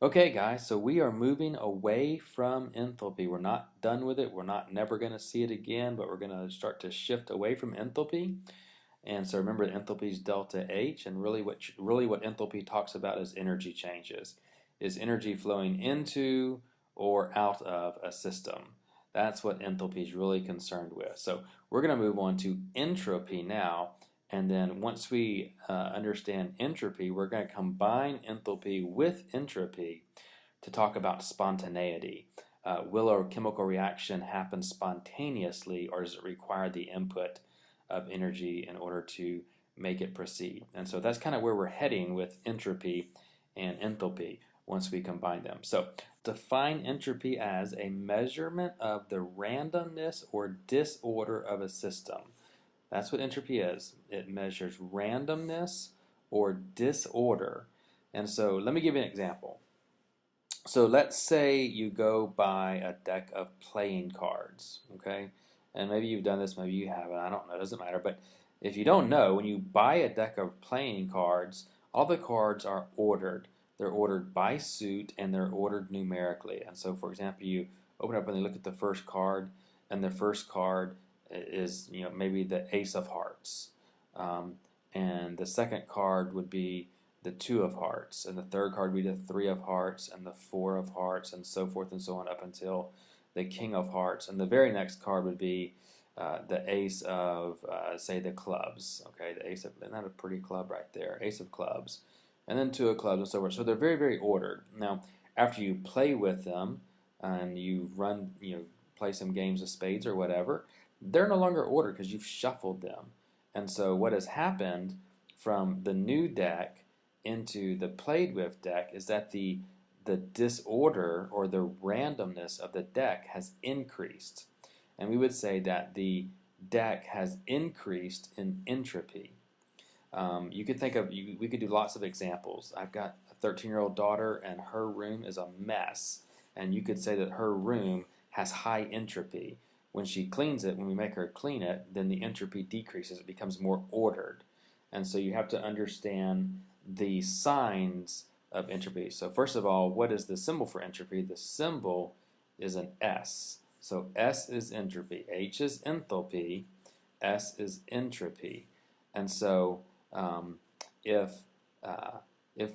Okay, guys, so we are moving away from enthalpy. We're not done with it. We're not never going to see it again, but we're going to start to shift away from enthalpy. And so remember, enthalpy is delta H, and really what enthalpy talks about is energy changes. Is energy flowing into or out of a system? That's what enthalpy is really concerned with. So we're going to move on to entropy now. And then once we understand entropy, we're going to combine enthalpy with entropy to talk about spontaneity. Will a chemical reaction happen spontaneously, or does it require the input of energy in order to make it proceed? And so that's kind of where we're heading with entropy and enthalpy once we combine them. So define entropy as a measurement of the randomness or disorder of a system. That's what entropy is. It measures randomness or disorder. And so let me give you an example. So let's say you go buy a deck of playing cards, okay? And maybe you've done this, maybe you haven't, I don't know, it doesn't matter. But if you don't know, when you buy a deck of playing cards, all the cards are ordered. They're ordered by suit and they're ordered numerically. And so, for example, you open up and you look at the first card, and the first card is, maybe the Ace of Hearts. And the second card would be the Two of Hearts, and the third card would be the Three of Hearts, and the Four of Hearts, and so forth and so on up until the King of Hearts. And the very next card would be the Ace of, say, the clubs. Okay, the Ace of, isn't that a pretty club right there? Ace of clubs, and then Two of clubs, and so forth. So they're very, very ordered. Now, after you play with them and you run, play some games of spades or whatever, they're no longer ordered because you've shuffled them. And so what has happened from the new deck into the played with deck is that the disorder or the randomness of the deck has increased. And we would say that the deck has increased in entropy. You could think of, we could do lots of examples. I've got a 13-year-old daughter and her room is a mess. And you could say that her room has high entropy. When she cleans it, when we make her clean it, then the entropy decreases. It becomes more ordered. And so you have to understand the signs of entropy. So first of all, what is the symbol for entropy? The symbol is an S. So S is entropy, H is enthalpy, S is entropy. And so if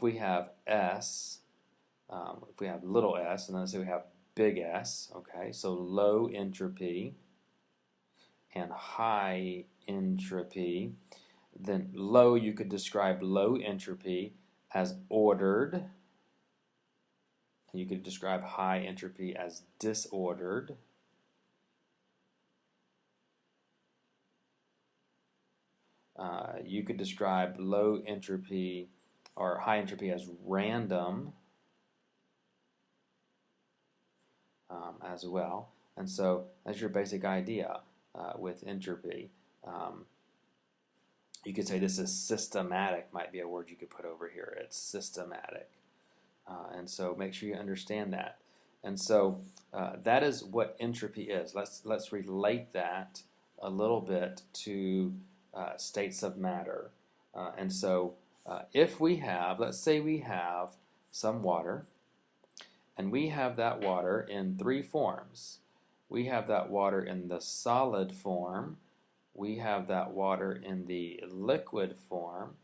we have S, if we have little s, and then let's say we have big S, okay, so low entropy and high entropy. Then low, you could describe low entropy as ordered. You could describe high entropy as disordered. You could describe low entropy or high entropy as random as well. And so that's your basic idea with entropy. You could say this is systematic, might be a word you could put over here. It's systematic. And so make sure you understand that. And so that is what entropy is. Let's relate that a little bit to states of matter. And so if we have, let's say we have some water, and we have that water in three forms. We have that water in the solid form, we have that water in the liquid form,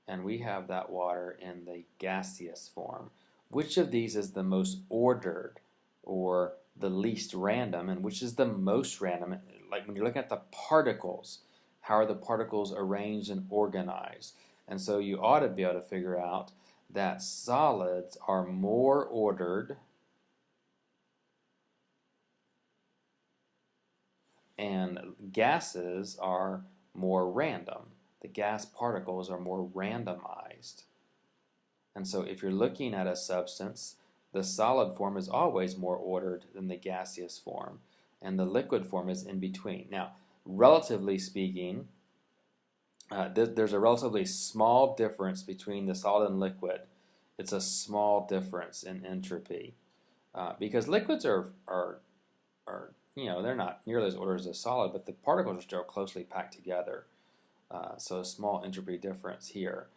and we have that water in the gaseous form. Which of these is the most ordered or the least random, and which is the most random? Like when you're looking at the particles, how are the particles arranged and organized? And so you ought to be able to figure out that solids are more ordered and gases are more random. The gas particles are more randomized. And so if you're looking at a substance, the solid form is always more ordered than the gaseous form, and the liquid form is in between. Now, relatively speaking, there's a relatively small difference between the solid and liquid. It's a small difference in entropy because liquids are they're not nearly as ordered as a solid, but the particles are still closely packed together. So a small entropy difference here.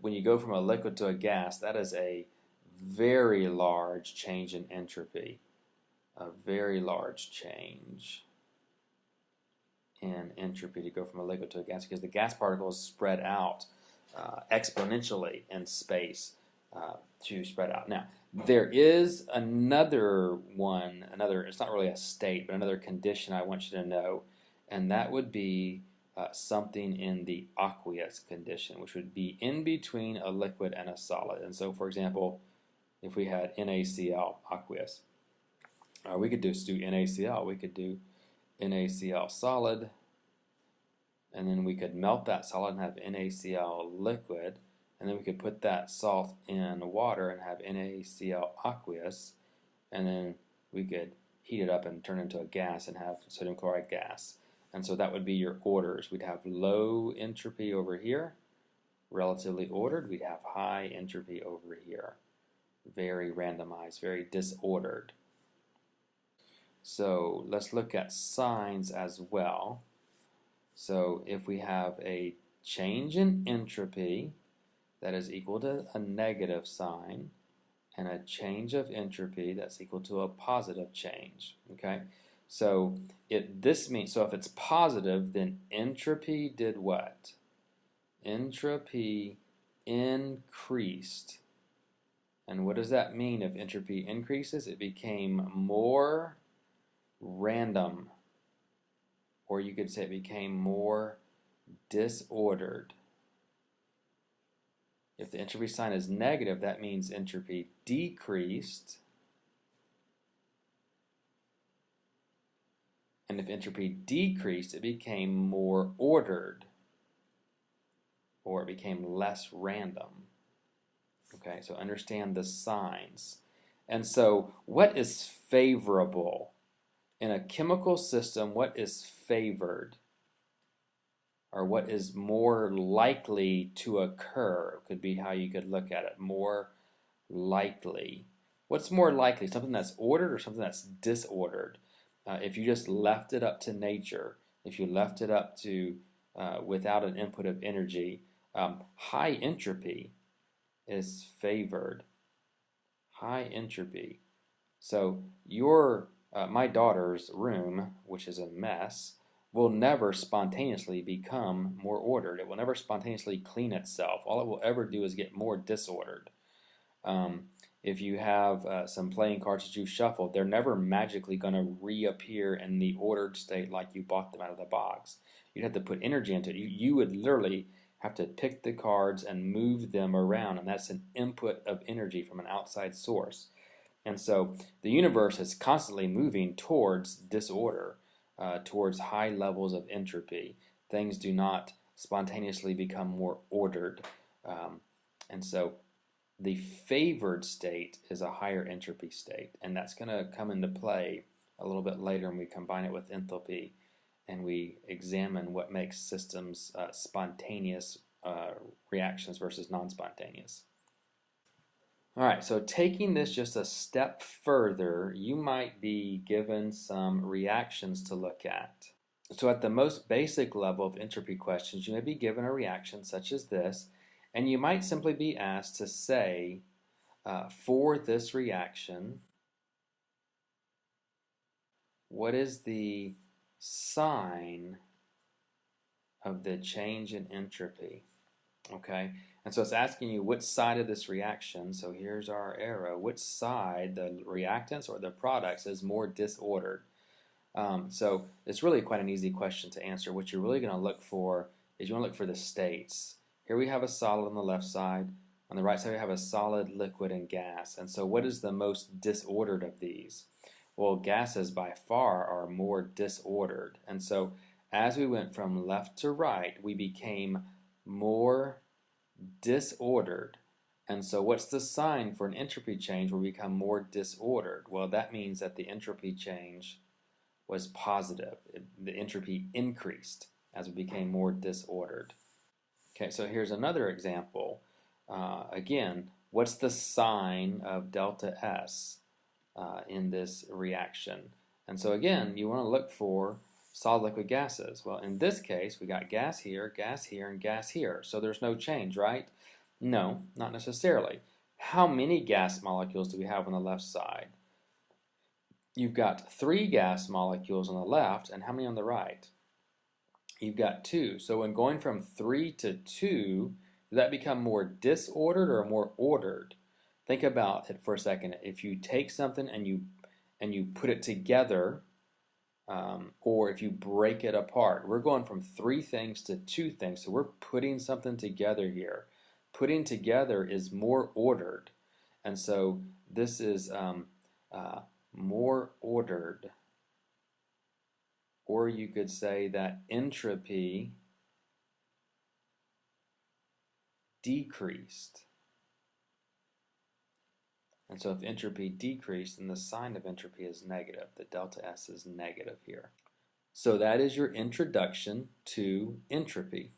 When you go from a liquid to a gas, that is a very large change in entropy, a very large change in entropy to go from a liquid to a gas, because the gas particles spread out exponentially in space to spread out. Now, there is another one, it's not really a state, but another condition I want you to know, and that would be something in the aqueous condition, which would be in between a liquid and a solid. And so, for example, if we had NaCl, aqueous, we could just do NaCl. We could do NaCl solid, and then we could melt that solid and have NaCl liquid, and then we could put that salt in water and have NaCl aqueous, and then we could heat it up and turn it into a gas and have sodium chloride gas. And so that would be your orders. We'd have low entropy over here, relatively ordered. We'd have high entropy over here, very randomized, very disordered. So let's look at signs as well. So if we have a change in entropy that is equal to a negative sign, and a change of entropy that's equal to a positive change, okay? So this means, so if it's positive, then entropy did what? Entropy increased. And what does that mean if entropy increases? It became more random, or you could say it became more disordered. If the entropy sign is negative, that means entropy decreased. And if entropy decreased, it became more ordered, or it became less random. Okay, so understand the signs. And so what is favorable? In a chemical system, what is favored? Or what is more likely to occur? Could be how you could look at it. More likely. What's more likely? Something that's ordered or something that's disordered? If you just left it up to nature, if you left it up to without an input of energy, high entropy is favored. High entropy. So my daughter's room, which is a mess, will never spontaneously become more ordered. It will never spontaneously clean itself. All it will ever do is get more disordered. If you have some playing cards that you shuffled, they're never magically going to reappear in the ordered state like you bought them out of the box. You'd have to put energy into it. You would literally have to pick the cards and move them around, and that's an input of energy from an outside source. And so the universe is constantly moving towards disorder, towards high levels of entropy. Things do not spontaneously become more ordered. And so the favored state is a higher entropy state, and that's going to come into play a little bit later when we combine it with enthalpy and we examine what makes systems spontaneous reactions versus non-spontaneous. All right, so taking this just a step further, you might be given some reactions to look at. So at the most basic level of entropy questions, you may be given a reaction such as this, and you might simply be asked to say, for this reaction, what is the sign of the change in entropy? Okay, and so it's asking you which side of this reaction, so here's our arrow, which side, the reactants or the products, is more disordered. So it's really quite an easy question to answer. What you're really going to look for is you want to look for the states. Here we have a solid on the left side. On the right side we have a solid, liquid, and gas. And so what is the most disordered of these? Well, gases by far are more disordered. And so as we went from left to right, we became more disordered. And so what's the sign for an entropy change where we become more disordered? Well, that means that the entropy change was positive. The entropy increased as we became more disordered. Okay, so here's another example. Again, what's the sign of delta S in this reaction? And so again, you want to look for solid, liquid, gases. Well, in this case, we got gas here, and gas here. So there's no change, right? No, not necessarily. how many gas molecules do we have on the left side? You've got 3 gas molecules on the left, and how many on the right? You've got 2. So when going from 3 to 2, does that become more disordered or more ordered? Think about it for a second. If you take something and you put it together, or if you break it apart, we're going from 3 things to 2 things. So we're putting something together here. Putting together is more ordered, and so this is more ordered. Or you could say that entropy decreased. And so if entropy decreased, then the sign of entropy is negative. The delta S is negative here. So that is your introduction to entropy.